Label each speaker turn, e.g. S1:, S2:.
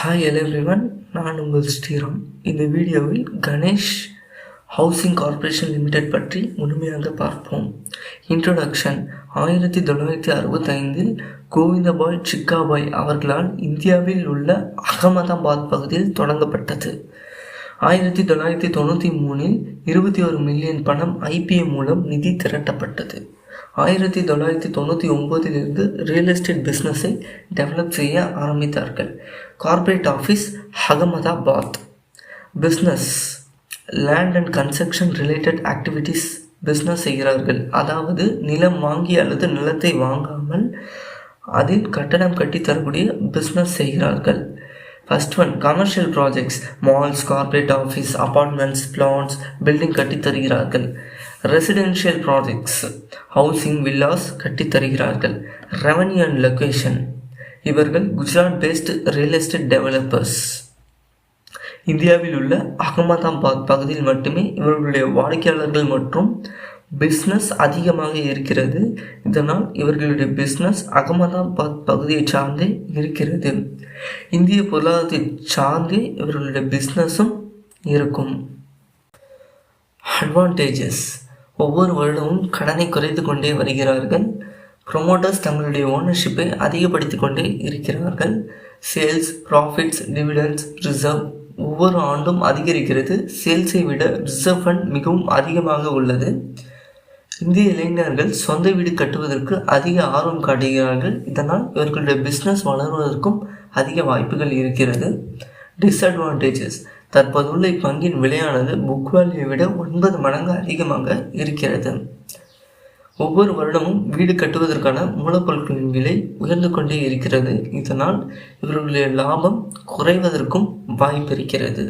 S1: Hi hello everyone, நான் உங்கள் ஸ்ரீராம். இந்த வீடியோவில் கணேஷ் ஹவுசிங் கார்ப்பரேஷன் லிமிடெட் பற்றி முழுமையாக பார்ப்போம். இன்ட்ரோடக்ஷன். 1965 கோவிந்தபாய் சிக்காபாய் அவர்களால் இந்தியாவில் உள்ள அகமதாபாத் பகுதியில் தொடங்கப்பட்டது. 1993 21 மில்லியன் பணம் IPO மூலம் நிதி திரட்டப்பட்டது. 1999 ரியல் எஸ்டேட் பிஸ்னஸை டெவலப் செய்ய ஆரம்பித்தார்கள். Corporate office Ahmedabad. Business land and construction related activities business செய்கிறார்கள். அதாவது நிலம் வாங்கி அல்லது நிலத்தை வாங்காமல் அதில் கட்டடம் கட்டி தரக்கூடிய பிஸ்னஸ் செய்கிறார்கள். First one, commercial projects, malls, corporate office, apartments, flats, building கட்டி தருகிறார்கள். ரெசிடென்ஷியல் ப்ராஜெக்ட்ஸ், ஹவுசிங், வில்லாஸ் கட்டி தருகிறார்கள். ரெவன்யூ அண்ட் லொகேஷன், இவர்கள் Gujarat based real estate developers. இந்தியாவில் உள்ள அகமதாபாத் பகுதியில் மட்டுமே இவர்களுடைய வாடிக்கையாளர்கள் மற்றும் பிஸ்னஸ் அதிகமாக இருக்கிறது. இதனால் இவர்களுடைய பிஸ்னஸ் அகமதாபாத் பகுதியை சார்ந்தே இருக்கிறது. இந்திய பொருளாதாரத்தை சார்ந்தே இவர்களுடைய பிஸ்னஸும் இருக்கும். அட்வான்டேஜஸ். ஒவ்வொரு வருடமும் கடனை குறைத்து கொண்டே வருகிறார்கள். ப்ரொமோட்டர்ஸ் தங்களுடைய ஓனர்ஷிப்பை அதிகப்படுத்தி கொண்டே இருக்கிறார்கள். சேல்ஸ், ப்ராஃபிட்ஸ், டிவிடெண்ட்ஸ், ரிசர்வ் ஒவ்வொரு ஆண்டும் அதிகரிக்கிறது. சேல்ஸை விட ரிசர்வ் ஃபண்ட் மிகவும் அதிகமாக உள்ளது. இந்திய இளைஞர்கள் சொந்த வீடு கட்டுவதற்கு அதிக ஆர்வம் காட்டுகிறார்கள். இதனால் இவர்களுடைய பிஸ்னஸ் வளர்வதற்கும் அதிக வாய்ப்புகள் இருக்கிறது. டிஸ்அட்வான்டேஜஸ். தற்போதுள்ள இப்பங்கின் விலையானது புக் வேல்யூவை விட 9 மடங்கு அதிகமாக இருக்கிறது. ஒவ்வொரு வருடமும் வீடு கட்டுவதற்கான மூலப்பொருட்களின் விலை உயர்ந்து கொண்டே இருக்கிறது. இதனால் இவர்களுடைய லாபம் குறைவதற்கும் வாய்ப்பு இருக்கிறது.